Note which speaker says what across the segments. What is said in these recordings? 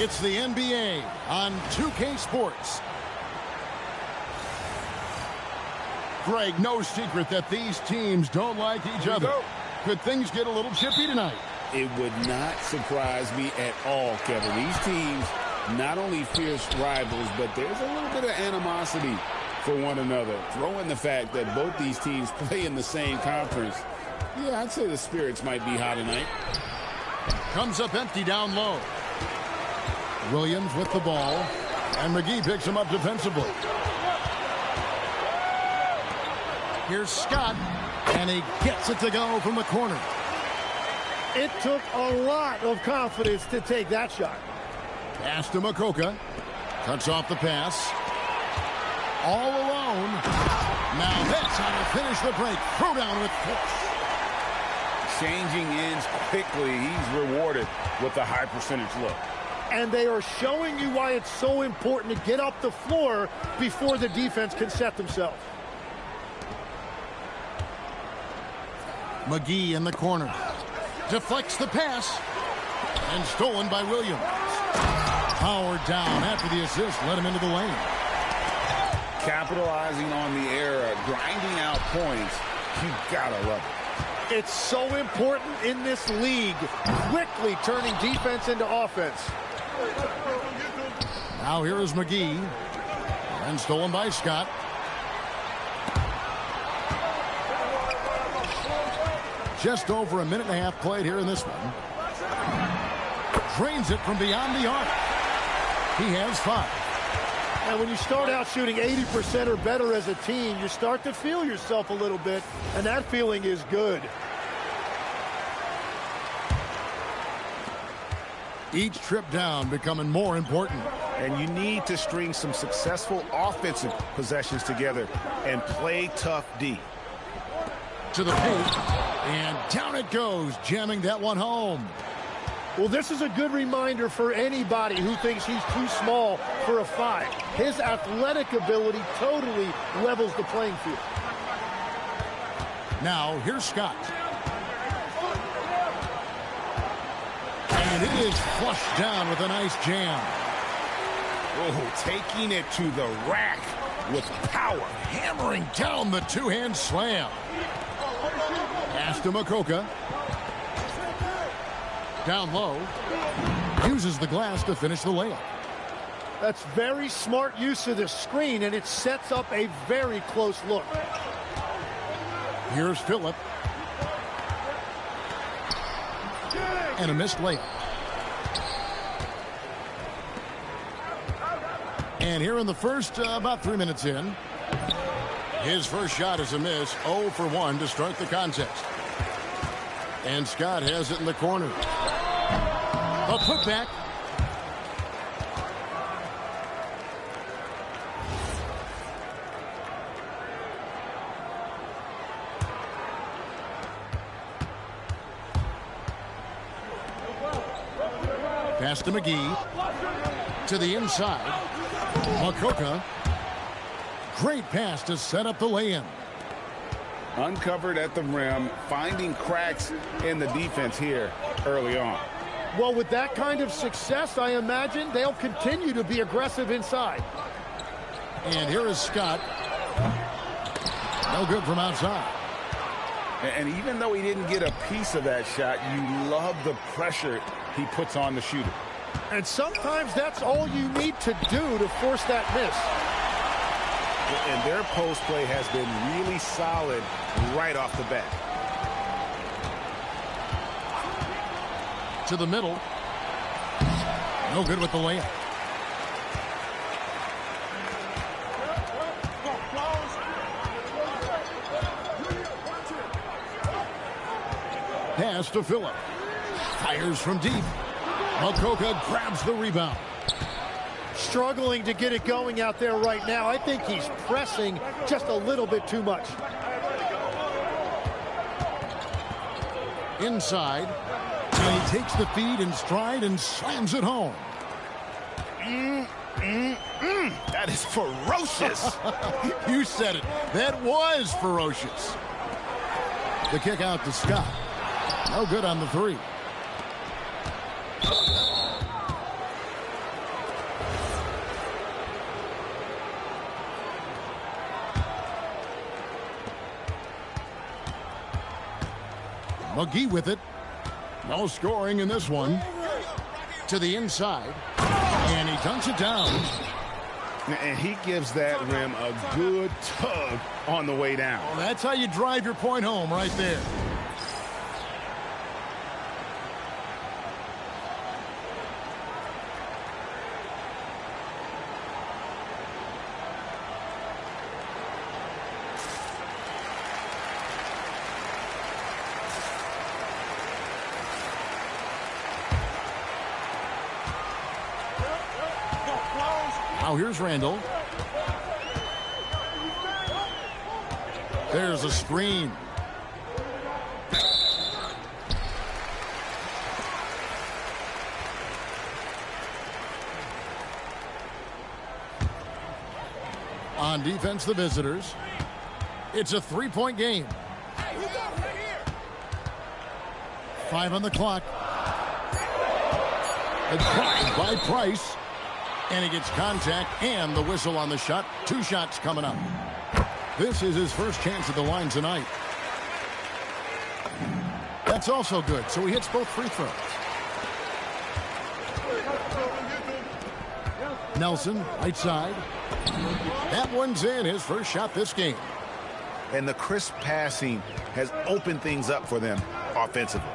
Speaker 1: It's the NBA on 2K Sports. Greg, no secret that these teams don't like each other. Could things get a little chippy tonight?
Speaker 2: It would not surprise me at all, Kevin. These teams not only fierce rivals, but there's a little bit of animosity for one another. Throw in the fact that both these teams play in the same conference. Yeah, I'd say the spirits might be high tonight.
Speaker 1: Comes up empty down low. Williams with the ball, and McGee picks him up defensively. Here's Scott, and he gets it to go from the corner.
Speaker 3: It took a lot of confidence to take that shot.
Speaker 1: Pass to Makoka. Cuts off the pass. All alone. Now that's how to finish the break. Throw down with force.
Speaker 2: Changing ends quickly. He's rewarded with a high percentage look.
Speaker 3: And they are showing you why it's so important to get up the floor before the defense can set themselves.
Speaker 1: McGee in the corner. Deflects the pass. And stolen by Williams. Powered down after the assist. Let him into the lane.
Speaker 2: Capitalizing on the error. Grinding out points. You gotta love it.
Speaker 3: It's so important in this league. Quickly turning defense into offense.
Speaker 1: Now here is McGee. And stolen by Scott. Just over a minute and a half played here in this one. Drains it from beyond the arc. He has 5.
Speaker 3: And when you start out shooting 80% or better as a team, you start to feel yourself a little bit, and that feeling is good.
Speaker 1: Each trip down becoming more important.
Speaker 4: And you need to string some successful offensive possessions together and play tough D.
Speaker 1: To the paint, and down it goes, jamming that one home.
Speaker 3: Well, this is a good reminder for anybody who thinks he's too small for a 5. His athletic ability totally levels the playing field.
Speaker 1: Now, here's Scott. And it is flushed down with a nice jam.
Speaker 2: Oh, taking it to the rack with power.
Speaker 1: Hammering down the two-hand slam. Pass to Makoka. Down low. Uses the glass to finish the layup.
Speaker 3: That's very smart use of the screen, and it sets up a very close look.
Speaker 1: Here's Phillip. And a missed layup. And here in the first, about 3 minutes in, his first shot is a miss. 0 for 1 to start the contest. And Scott has it in the corner. A putback. Pass to McGee. To the inside. Makoka. Great pass to set up the lay-in.
Speaker 2: Uncovered at the rim, finding cracks in the defense here early on.
Speaker 3: Well, with that kind of success, I imagine they'll continue to be aggressive inside.
Speaker 1: And here is Scott. No good from outside.
Speaker 2: And even though he didn't get a piece of that shot, you love the pressure he puts on the shooter.
Speaker 3: And sometimes that's all you need to do to force that miss.
Speaker 4: And their post play has been really solid right off the bat.
Speaker 1: To the middle. No good with the layup. Pass to Phillip. Fires from deep. Makoka grabs the rebound.
Speaker 3: Struggling to get it going out there right now. I think he's pressing just a little bit too much.
Speaker 1: Inside. And he takes the feed in stride and slams it home.
Speaker 4: That is ferocious.
Speaker 1: You said it. That was ferocious. The kick out to Scott. No good on the 3. McGee with it. No scoring in this one. To the inside. And he dunks it down.
Speaker 2: And he gives that rim a good tug on the way down.
Speaker 1: Well, that's how you drive your point home right there. Now here's Randall. There's a screen. On defense, the visitors. It's a three-point game. 5 on the clock. It's blocked by Price. And he gets contact and the whistle on the shot. 2 shots coming up. This is his first chance at the line tonight. That's also good, so he hits both free throws. Nelson, right side. That one's in, his first shot this game.
Speaker 4: And the crisp passing has opened things up for them offensively.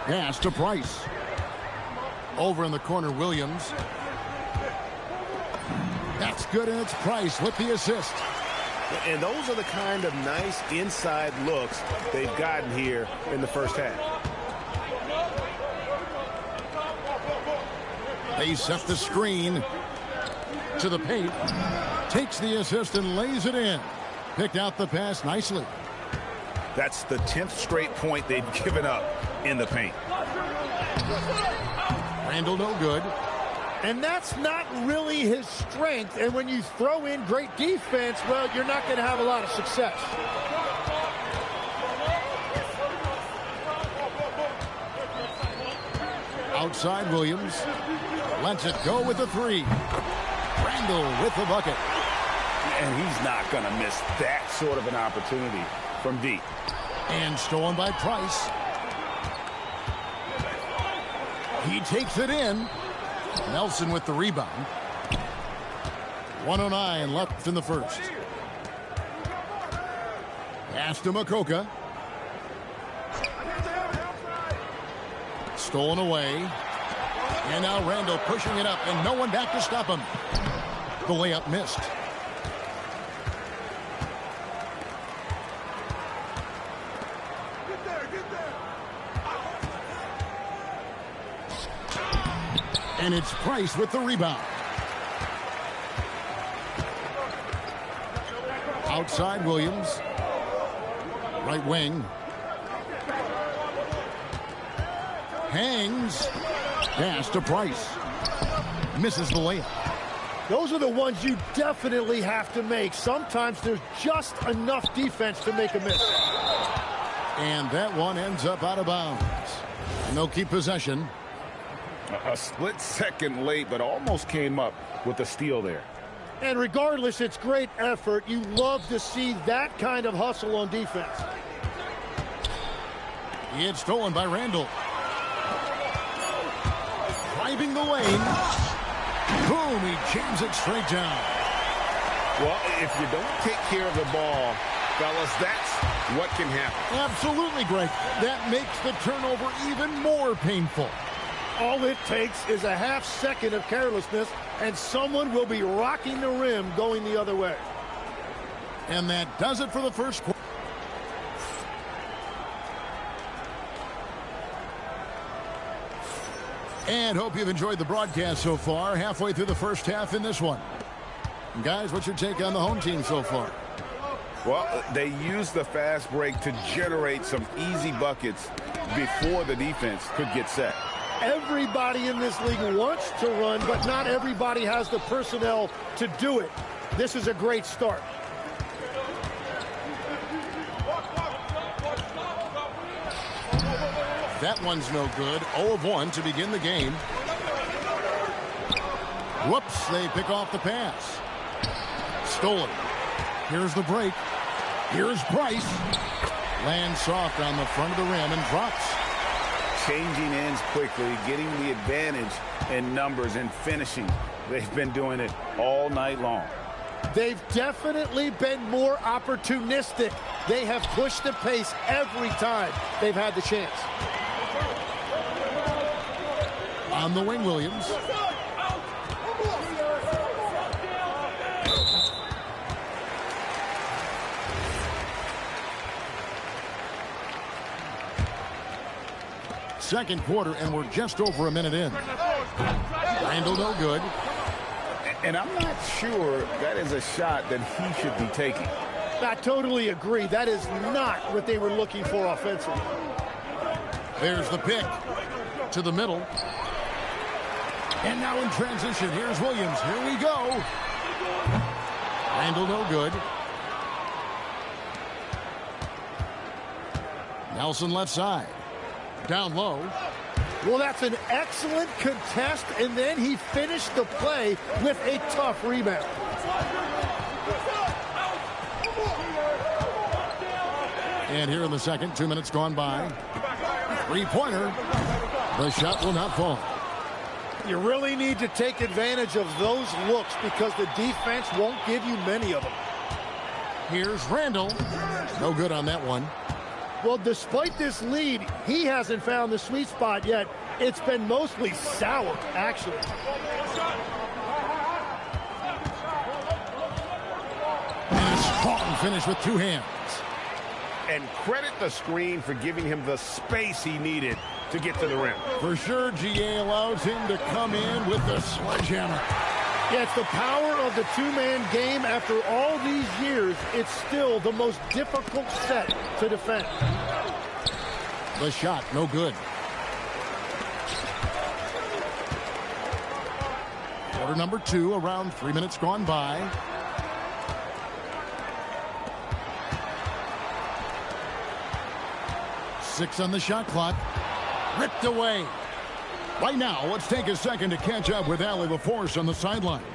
Speaker 1: Pass to Price. Over in the corner, Williams. That's good, and it's Price with the assist.
Speaker 4: And those are the kind of nice inside looks they've gotten here in the first half.
Speaker 1: They set the screen to the paint. Takes the assist and lays it in. Picked out the pass nicely.
Speaker 4: That's the 10th straight point they've given up in the paint.
Speaker 1: Randall no good.
Speaker 3: And that's not really his strength. And when you throw in great defense, well, you're not going to have a lot of success.
Speaker 1: Outside Williams. Lets it go with the 3. Randall with the bucket.
Speaker 2: And he's not going to miss that sort of an opportunity from deep.
Speaker 1: And stolen by Price. He takes it in. Nelson with the rebound. 1:09 left in the first. Pass to Makoka. Stolen away. And now Randall pushing it up, and no one back to stop him. The layup missed. And it's Price with the rebound. Outside Williams. Right wing. Hangs. Pass to Price. Misses the layup.
Speaker 3: Those are the ones you definitely have to make. Sometimes there's just enough defense to make a miss.
Speaker 1: And that one ends up out of bounds. And they'll keep possession.
Speaker 2: A split second late, but almost came up with a steal there.
Speaker 3: And regardless, it's great effort. You love to see that kind of hustle on defense.
Speaker 1: It's stolen by Randall. Driving the lane. Boom, he jams it straight down.
Speaker 2: Well, if you don't take care of the ball, fellas, that's what can happen.
Speaker 1: Absolutely, Greg. That makes the turnover even more painful.
Speaker 3: All it takes is a half second of carelessness, and someone will be rocking the rim going the other way.
Speaker 1: And that does it for the first quarter. And hope you've enjoyed the broadcast so far. Halfway through the first half in this one. And guys, what's your take on the home team so far?
Speaker 2: Well, they used the fast break to generate some easy buckets before the defense could get set.
Speaker 3: Everybody in this league wants to run, but not everybody has the personnel to do it. This is a great start.
Speaker 1: That one's no good. 0 of 1 to begin the game. Whoops, they pick off the pass. Stolen. Here's the break. Here's Price. Lands soft on the front of the rim and drops.
Speaker 2: Changing ends quickly, getting the advantage in numbers and finishing. They've been doing it all night long.
Speaker 3: They've definitely been more opportunistic. They have pushed the pace every time they've had the chance.
Speaker 1: On the wing, Williams. Second quarter, and we're just over a minute in. Randall, no good.
Speaker 2: And I'm not sure that is a shot that he should be taking.
Speaker 3: I totally agree. That is not what they were looking for offensively.
Speaker 1: There's the pick to the middle. And now in transition, here's Williams. Here we go. Randall, no good. Nelson left side. Down low.
Speaker 3: Well, that's an excellent contest, and then he finished the play with a tough rebound.
Speaker 1: And here in the second, 2 minutes gone by. Three-pointer. The shot will not fall.
Speaker 3: You really need to take advantage of those looks because the defense won't give you many of them.
Speaker 1: Here's Randall. No good on that one.
Speaker 3: Well, despite this lead, he hasn't found the sweet spot yet. It's been mostly sour, actually.
Speaker 1: And a strong finish with two hands.
Speaker 4: And credit the screen for giving him the space he needed to get to the rim.
Speaker 1: For sure, GA allows him to come in with the sledgehammer.
Speaker 3: Yeah, it's the power of the two-man game. After all these years, it's still the most difficult set to defend.
Speaker 1: The shot, no good. Quarter number 2, around 3 minutes gone by. Six on the shot clock. Ripped away. Right now, let's take a second to catch up with Allie LaForce on the sidelines.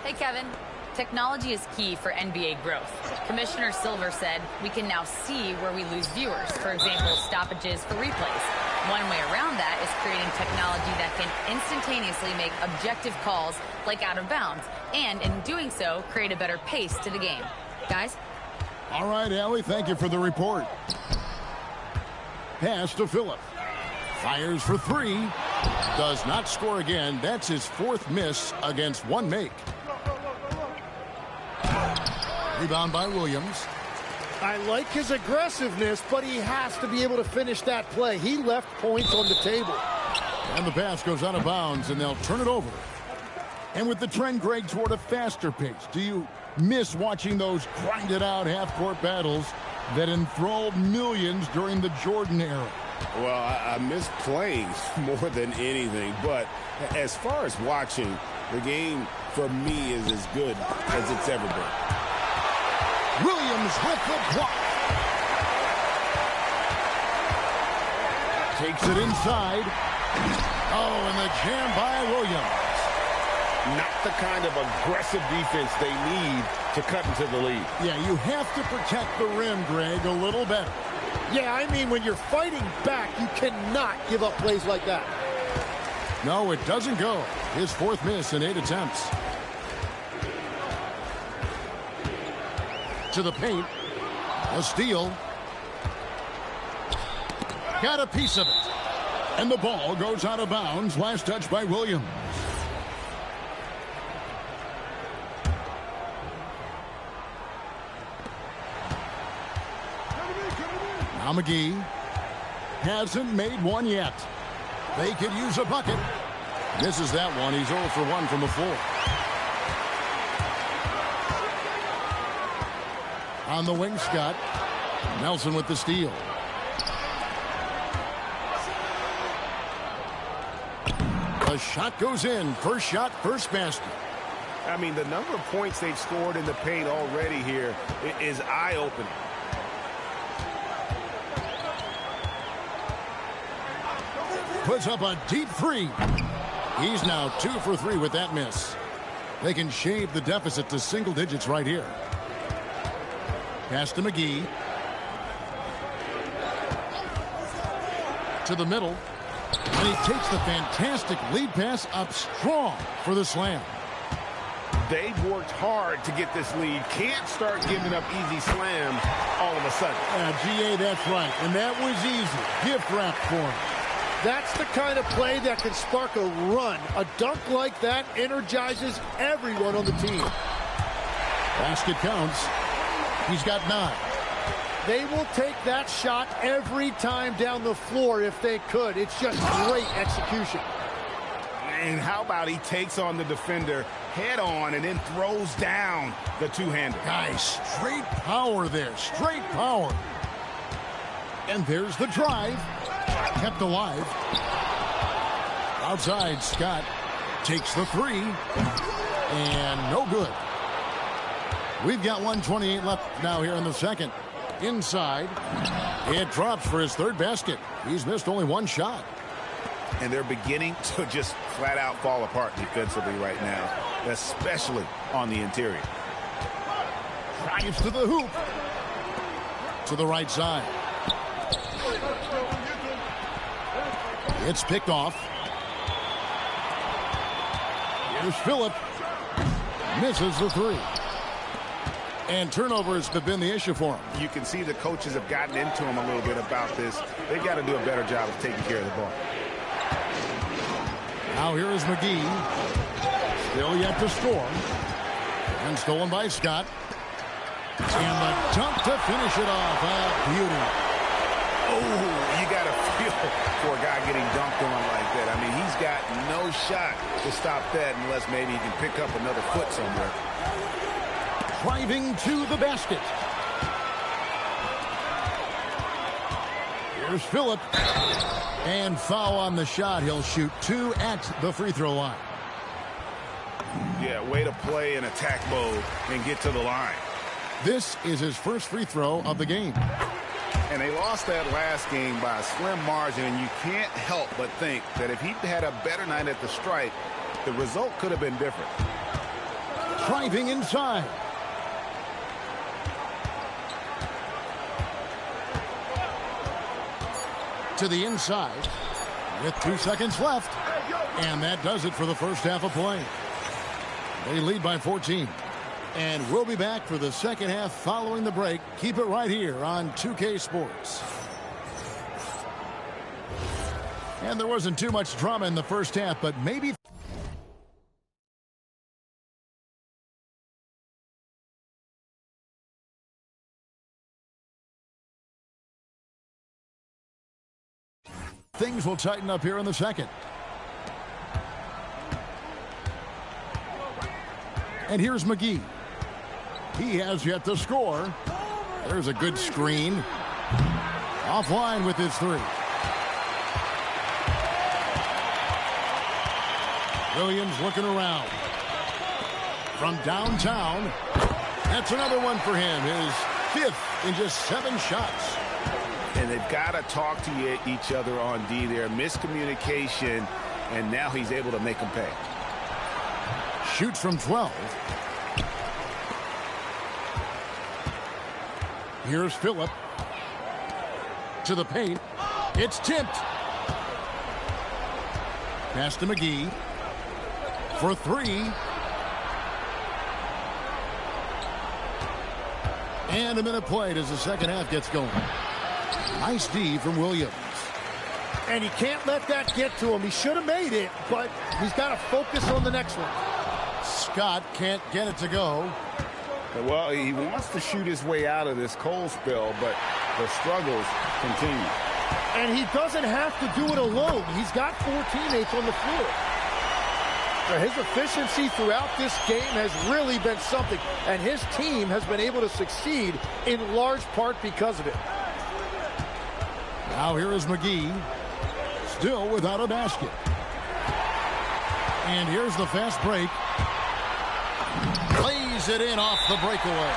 Speaker 5: Hey, Kevin. Technology is key for NBA growth. Commissioner Silver said we can now see where we lose viewers. For example, stoppages for replays. One way around that is creating technology that can instantaneously make objective calls like out of bounds, and in doing so, create a better pace to the game. Guys?
Speaker 1: All right, Allie, thank you for the report. Pass to Phillip. Fires for three. Does not score again. That's his fourth miss against one make. Rebound by Williams.
Speaker 3: I like his aggressiveness, but he has to be able to finish that play. He left points on the table.
Speaker 1: And the pass goes out of bounds, and they'll turn it over. And with the trend, Greg, toward a faster pace, do you miss watching those grinded-out half-court battles that enthralled millions during the Jordan era?
Speaker 2: Well, I miss playing more than anything, but as far as watching, the game for me is as good as it's ever been.
Speaker 1: Williams with the block. Takes it inside. Oh, and the jam by Williams.
Speaker 4: Not the kind of aggressive defense they need to cut into the lead.
Speaker 1: Yeah, you have to protect the rim, Greg, a little better.
Speaker 3: Yeah, I mean, when you're fighting back, you cannot give up plays like that.
Speaker 1: No, it doesn't go. His fourth miss in 8 attempts. To the paint. A steal. Got a piece of it. And the ball goes out of bounds. Last touch by Williams. Now McGee hasn't made one yet. They could use a bucket. Misses that one. He's 0 for 1 from the floor. On the wing, Scott. Nelson with the steal. The shot goes in. First shot, first basket.
Speaker 4: I mean, the number of points they've scored in the paint already here is eye-opening.
Speaker 1: Puts up a deep three. He's now 2 for 3 with that miss. They can shave the deficit to single digits right here. Pass to McGee. To the middle. And he takes the fantastic lead pass up strong for the slam.
Speaker 2: They've worked hard to get this lead. Can't start giving up easy slams all of a sudden.
Speaker 1: GA, that's right. And that was easy. Gift wrap for him.
Speaker 3: That's the kind of play that can spark a run. A dunk like that energizes everyone on the team.
Speaker 1: Basket counts. He's got 9.
Speaker 3: They will take that shot every time down the floor if they could. It's just great execution.
Speaker 2: And how about he takes on the defender head on and then throws down the two-hander.
Speaker 1: Guys, straight power there. Straight power. And there's the drive. Kept alive. Outside, Scott takes the 3. And no good. We've got 1:28 left now here in the second. Inside. It drops for his 3rd basket. He's missed only 1 shot.
Speaker 2: And they're beginning to just flat out fall apart defensively right now, especially on the interior.
Speaker 1: Drives to the hoop. To the right side. It's picked off. Here's Phillip. Misses the 3. And turnovers have been the issue for him.
Speaker 2: You can see the coaches have gotten into him a little bit about this. They've got to do a better job of taking care of the ball.
Speaker 1: Now here is McGee. Still yet to score. And stolen by Scott. And the dunk to finish it off. Beauty.
Speaker 2: Oh, you got to feel for a guy getting dunked on like that. I mean, he's got no shot to stop that unless maybe he can pick up another foot somewhere.
Speaker 1: Driving to the basket. Here's Phillip. And foul on the shot. He'll shoot 2 at the free throw line.
Speaker 2: Yeah, way to play in attack mode and get to the line.
Speaker 1: This is his first free throw of the game.
Speaker 2: And they lost that last game by a slim margin, and you can't help but think that if he'd had a better night at the stripe, the result could have been different.
Speaker 1: Driving inside. To the inside with 2 seconds left. And that does it for the first half of play. They lead by 14. And we'll be back for the second half following the break. Keep it right here on 2K Sports. And there wasn't too much drama in the first half, but maybe things will tighten up here in the second. And here's McGee. He has yet to score. There's a good screen. Offline with his 3. Williams looking around. From downtown. That's another one for him. His 5th in just 7 shots.
Speaker 2: And they've got to talk to each other on D there. Miscommunication, and now he's able to make them pay.
Speaker 1: Shoots from 12. Here's Phillip. To the paint. It's tipped. Pass to McGee. For 3. And a minute played as the second half gets going. Nice D from Williams.
Speaker 3: And he can't let that get to him. He should have made it, but he's got to focus on the next one.
Speaker 1: Scott can't get it to go.
Speaker 2: Well, he wants to shoot his way out of this cold spell, but the struggles continue.
Speaker 3: And he doesn't have to do it alone. He's got 4 teammates on the floor. So his efficiency throughout this game has really been something, and his team has been able to succeed in large part because of it.
Speaker 1: Now here is McGee, still without a basket. And here's the fast break. Lays it in off the breakaway.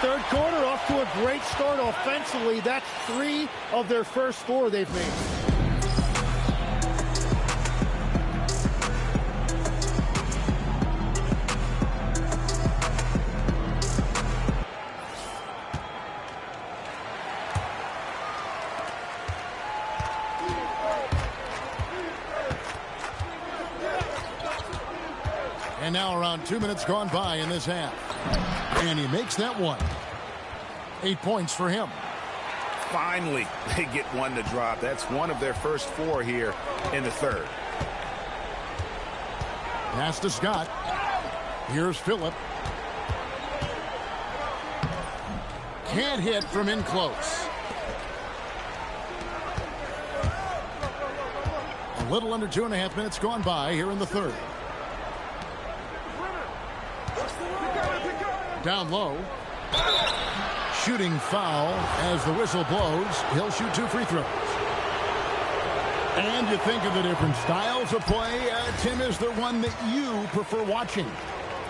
Speaker 3: Third quarter off to a great start offensively. That's 3 of their first 4 they've made.
Speaker 1: now around 2 minutes gone by in this half. And he makes that one. 8 points for him.
Speaker 4: Finally, they get one to drop. That's one of their first 4 here in the third.
Speaker 1: Pass to Scott. Here's Phillip. Can't hit from in close. A little under 2.5 minutes gone by here in the third. Down low. Shooting foul as the whistle blows. He'll shoot 2 free throws. And you think of the different styles of play. Tim, is there one that you prefer watching?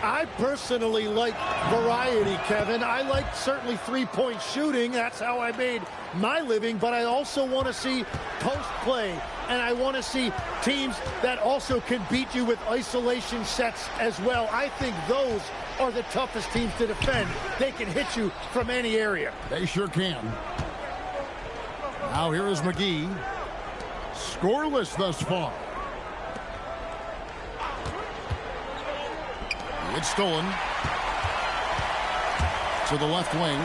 Speaker 3: I personally like variety, Kevin. I like certainly three-point shooting. That's how I made my living. But I also want to see post play. And I want to see teams that also can beat you with isolation sets as well. I think those are the toughest teams to defend. They can hit you from any area.
Speaker 1: They sure can. Now here is McGee. Scoreless thus far. It's stolen. To the left wing.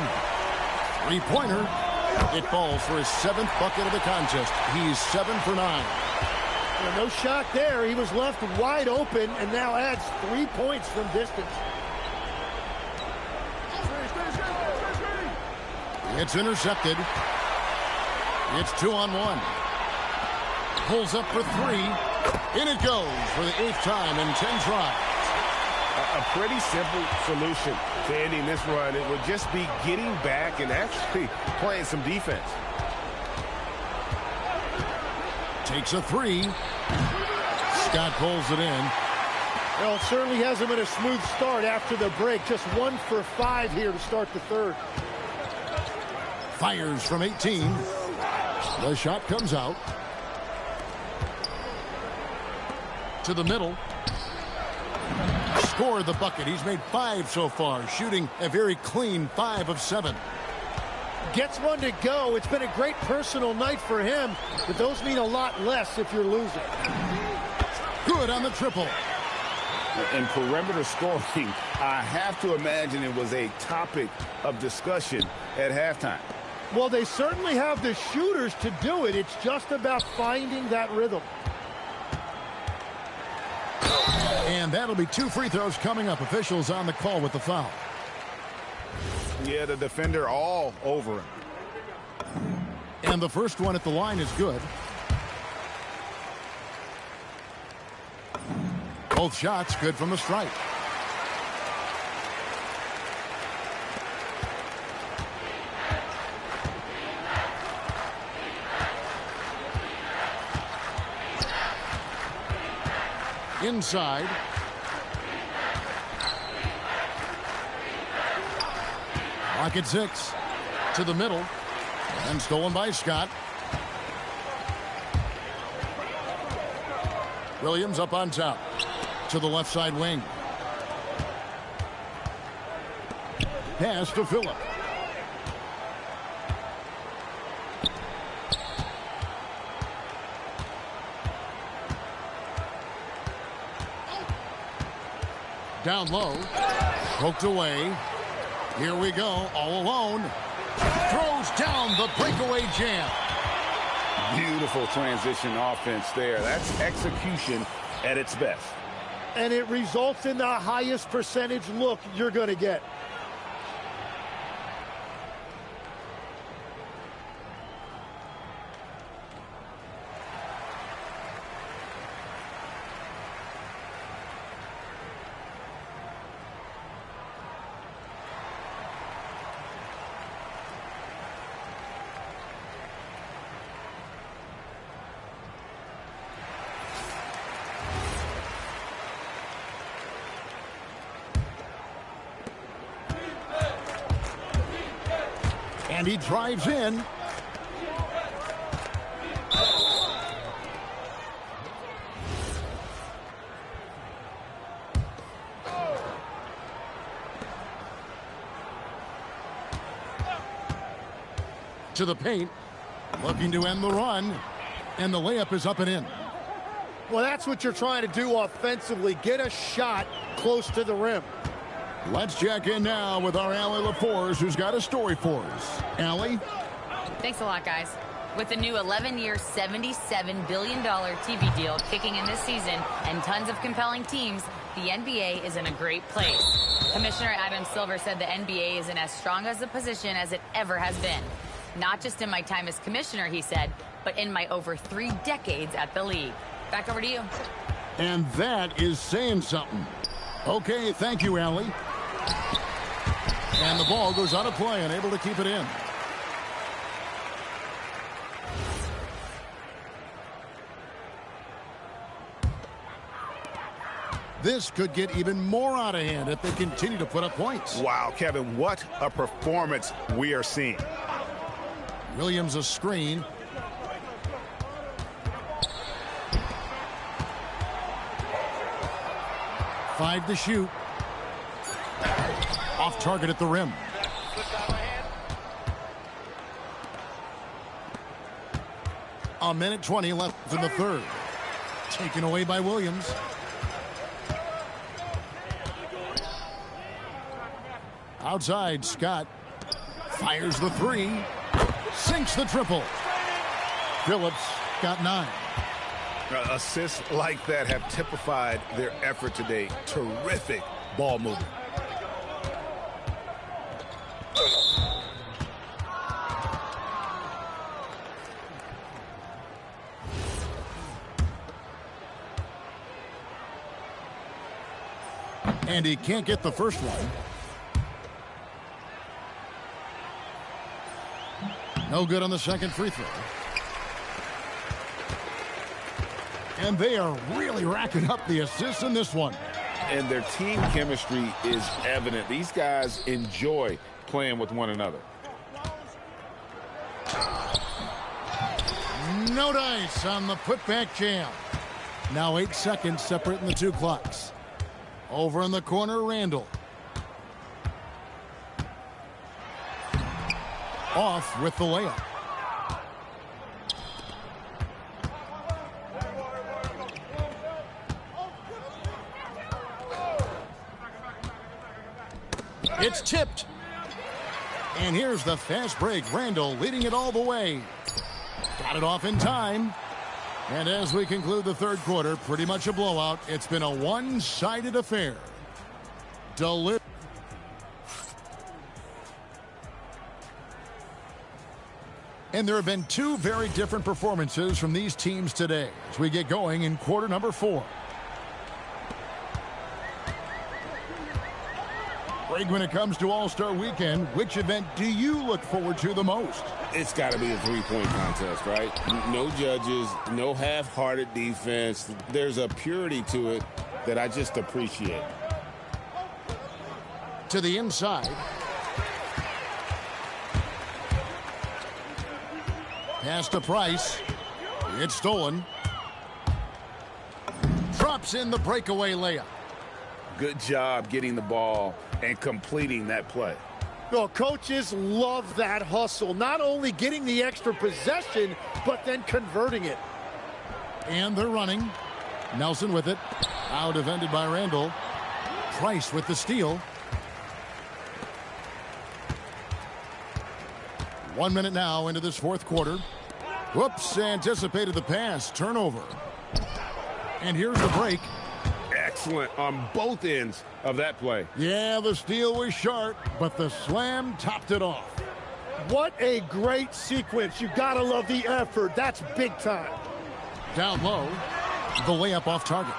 Speaker 1: Three-pointer. It falls for his 7th bucket of the contest. He's 7 for 9.
Speaker 3: Well, no shot there. He was left wide open and now adds 3 points from distance.
Speaker 1: It's intercepted. It's 2-on-1. Pulls up for 3. In it goes for the 8th time in 10 tries.
Speaker 4: A pretty simple solution to ending this run. It would just be getting back and actually playing some defense.
Speaker 1: Takes a 3. Scott pulls it in.
Speaker 3: Well, it certainly hasn't been a smooth start after the break. Just 1 for 5 here to start the third.
Speaker 1: Fires from 18. The shot comes out. To the middle. Scored the bucket. He's made 5 so far, shooting a very clean 5 of 7.
Speaker 3: Gets one to go. It's been a great personal night for him, but those mean a lot less if you're losing.
Speaker 1: Good on the triple.
Speaker 2: In perimeter scoring, I have to imagine it was a topic of discussion at halftime.
Speaker 3: Well, they certainly have the shooters to do it. It's just about finding that rhythm.
Speaker 1: And that'll be 2 free throws coming up. Officials on the call with the foul.
Speaker 4: Yeah, the defender all over him.
Speaker 1: And the first one at the line is good. Both shots good from the stripe. Inside. Pocket 6 to the middle and stolen by Scott. Williams up on top to the left side wing. Pass to Phillip. Down low. Poked away. Here we go. All alone. Throws down the breakaway jam.
Speaker 2: Beautiful transition offense there. That's execution at its best.
Speaker 3: And it results in the highest percentage look you're going to get.
Speaker 1: And he drives in. To the paint. Looking to end the run. And the layup is up and in.
Speaker 3: Well, that's what you're trying to do offensively. Get a shot close to the rim.
Speaker 1: Let's check in now with our Allie LaForce, who's got a story for us. Allie?
Speaker 5: Thanks a lot, guys. With the new 11-year, $77 billion TV deal kicking in this season and tons of compelling teams, the NBA is in a great place. Commissioner Adam Silver said the NBA is in as strong as a position as it ever has been. Not just in my time as commissioner, he said, but in my over 3 decades at the league. Back over to you.
Speaker 1: And that is saying something. Okay, thank you, Allie. And the ball goes out of play, unable to keep it in. This could get even more out of hand if they continue to put up points.
Speaker 4: Wow, Kevin, what a performance we are seeing.
Speaker 1: Williams a screen. Five to shoot. Off target at the rim. A minute 20 left in the third. Taken away by Williams. Outside, Scott fires the three. Sinks the triple. Phillips got 9.
Speaker 4: Assists like that have typified their effort today. Terrific ball movement.
Speaker 1: And he can't get the first one. No good on the second free throw. And they are really racking up the assists in this one.
Speaker 2: And their team chemistry is evident. These guys enjoy playing with one another.
Speaker 1: No dice on the putback jam. Now 8 seconds separating the two clocks. Over in the corner, Randall. Off with the layup. It's tipped. And here's the fast break. Randall leading it all the way. Got it off in time. And as we conclude the third quarter, pretty much a blowout. It's been a one-sided affair. And there have been 2 very different performances from these teams today as we get going in quarter number 4. Greg, when it comes to All-Star Weekend, which event do you look forward to the most?
Speaker 2: It's got to be a three-point contest, right? No judges, no half-hearted defense. There's a purity to it that I just appreciate.
Speaker 1: To the inside. Pass to Price. It's stolen. Drops in the breakaway layup.
Speaker 2: Good job getting the ball and completing that play.
Speaker 3: Well, coaches love that hustle. Not only getting the extra possession, but then converting it.
Speaker 1: And they're running. Nelson with it. Out defended by Randall. Price with the steal. 1 minute now into this fourth quarter. Whoops, anticipated the pass. Turnover. And here's the break.
Speaker 2: Excellent on both ends of that play.
Speaker 1: Yeah, the steal was sharp, but the slam topped it off.
Speaker 3: What a great sequence. You gotta love the effort. That's big time.
Speaker 1: Down low, the layup off target.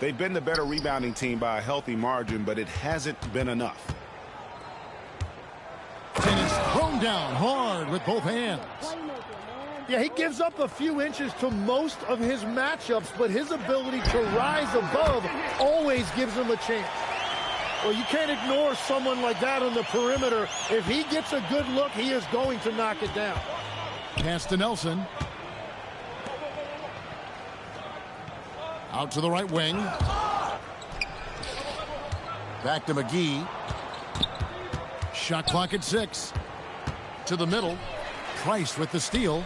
Speaker 4: They've been the better rebounding team by a healthy margin, but it hasn't been enough.
Speaker 1: And it's thrown down hard with both hands.
Speaker 3: Yeah, he gives up a few inches to most of his matchups, but his ability to rise above always gives him a chance. Well, you can't ignore someone like that on the perimeter. If he gets a good look, he is going to knock it down.
Speaker 1: Pass to Nelson. Out to the right wing. Back to McGee. Shot clock at 6. To the middle. Price with the steal.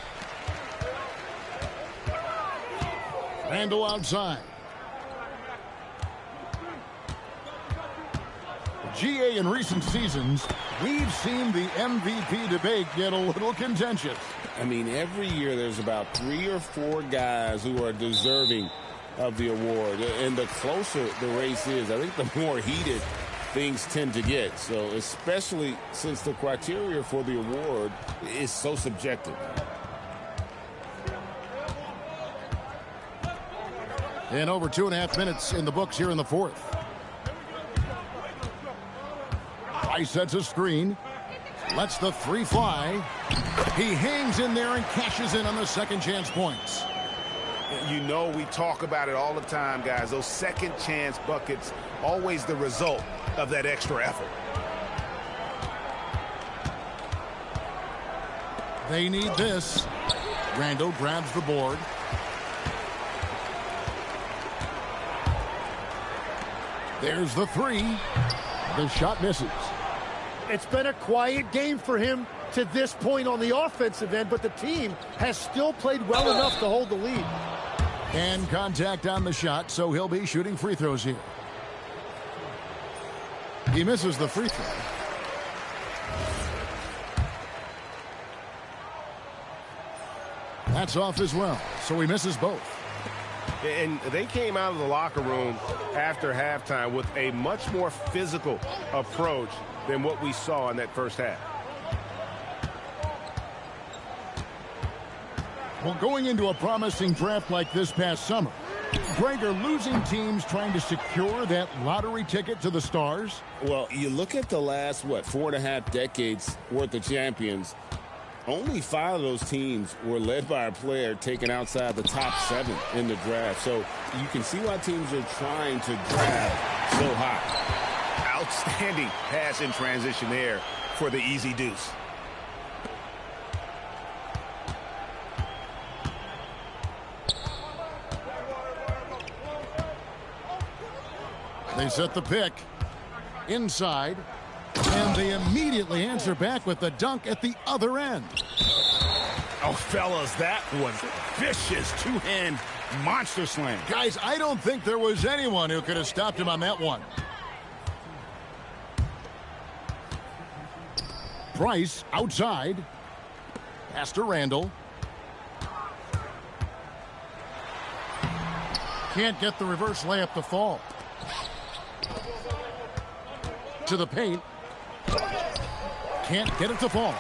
Speaker 1: Randall outside. GA, in recent seasons, we've seen the MVP debate get a little contentious.
Speaker 2: I mean, every year there's about 3 or 4 guys who are deserving of the award. And the closer the race is, I think the more heated things tend to get. So especially since the criteria for the award is so subjective.
Speaker 1: And over 2.5 minutes in the books here in the fourth. Price sets a screen. Lets the 3 fly. He hangs in there and cashes in on the second chance points.
Speaker 4: You know, we talk about it all the time, guys. Those second chance buckets, always the result of that extra effort.
Speaker 1: They need this. Randall grabs the board. There's the 3. The shot misses.
Speaker 3: It's been a quiet game for him to this point on the offensive end, but the team has still played well enough to hold the lead.
Speaker 1: And contact on the shot, so he'll be shooting free throws here. He misses the free throw. That's off as well, so he misses both.
Speaker 4: And they came out of the locker room after halftime with a much more physical approach than what we saw in that first half.
Speaker 1: Well, going into a promising draft like this past summer, Greg, are losing teams trying to secure that lottery ticket to the stars?
Speaker 2: Well, you look at the last, 4.5 decades worth of champions, only 5 of those teams were led by a player taken outside the top 7 in the draft. So you can see why teams are trying to draft so high.
Speaker 4: Outstanding pass in transition there for the easy deuce.
Speaker 1: They set the pick inside, and they immediately answer back with the dunk at the other end.
Speaker 2: Oh, fellas, that was vicious two-hand monster slam.
Speaker 1: Guys, I don't think there was anyone who could have stopped him on that one. Price outside. Pass to Randall. Can't get the reverse layup to fall. To the paint. Can't get it to fall.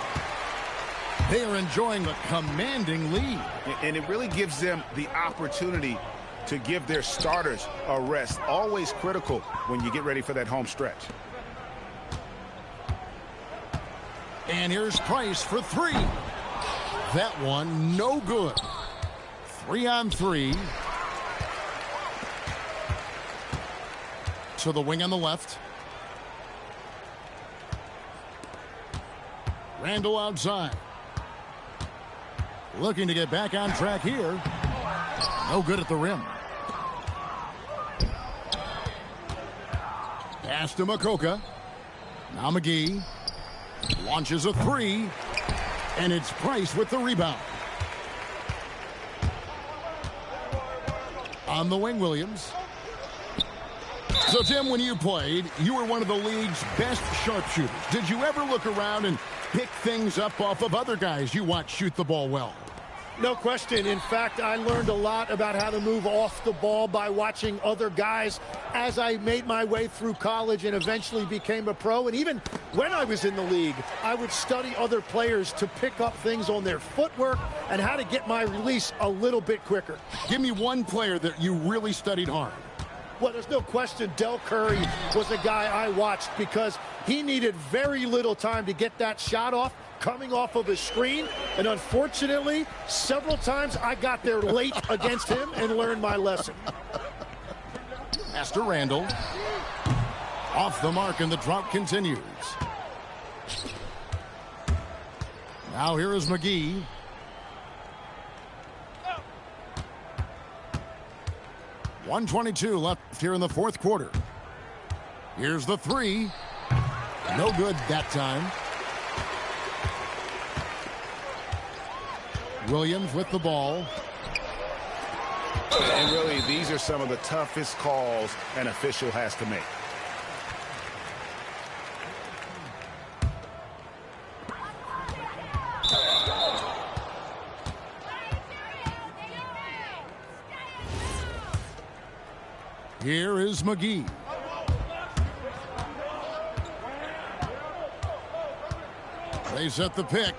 Speaker 1: They are enjoying a commanding lead.
Speaker 4: And it really gives them the opportunity to give their starters a rest. Always critical when you get ready for that home stretch.
Speaker 1: And here's Price for 3. That one no good. 3-on-3. To the wing on the left. Randall outside. Looking to get back on track here. No good at the rim. Pass to Makoka. Now McGee. Launches a 3. And it's Price with the rebound. On the wing, Williams. So, Tim, when you played, you were one of the league's best sharpshooters. Did you ever look around and pick things up off of other guys you watch shoot the ball well?
Speaker 3: No question. In fact, I learned a lot about how to move off the ball by watching other guys as I made my way through college and eventually became a pro. And even when I was in the league, I would study other players to pick up things on their footwork and how to get my release a little bit quicker.
Speaker 1: Give me one player that you really studied hard.
Speaker 3: Well, there's no question Del Curry was a guy I watched because he needed very little time to get that shot off coming off of his screen. And unfortunately, several times I got there late against him and learned my lesson.
Speaker 1: Master Randall. Off the mark, and the drought continues. Now here is McGee. .122 left here in the fourth quarter. Here's the 3. No good that time. Williams with the ball.
Speaker 4: And really, these are some of the toughest calls an official has to make.
Speaker 1: Here is McGee. They set the pick.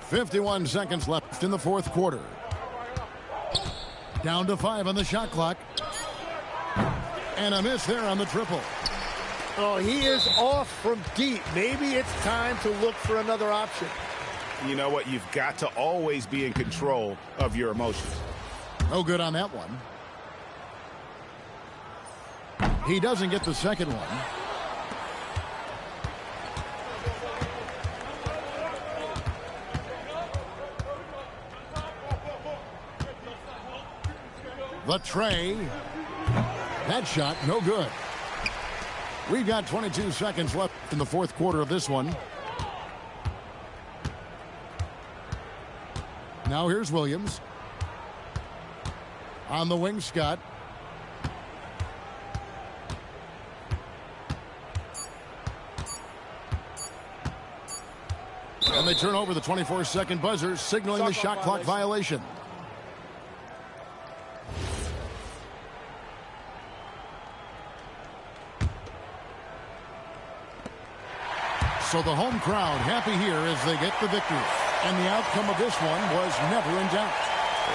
Speaker 1: 51 seconds left in the fourth quarter. Down to 5 on the shot clock. And a miss there on the triple.
Speaker 3: Oh, he is off from deep. Maybe it's time to look for another option.
Speaker 4: You know what? You've got to always be in control of your emotions.
Speaker 1: No good on that one. He doesn't get the second one. The tray. That shot, no good. We've got 22 seconds left in the fourth quarter of this one. Now here's Williams. On the wing, Scott. And they turn over the 24-second buzzer, signaling the shot clock violation. So the home crowd happy here as they get the victory. And the outcome of this one was never in doubt.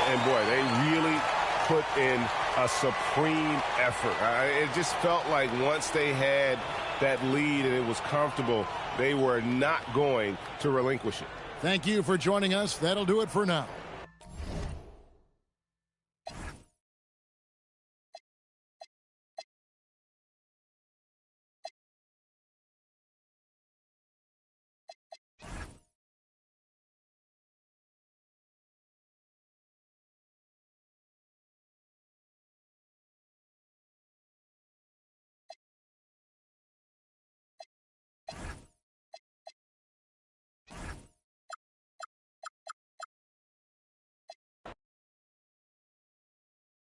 Speaker 4: And boy, they really put in a supreme effort. It just felt like once they had that lead and it was comfortable, they were not going to relinquish it.
Speaker 1: Thank you for joining us. That'll do it for now.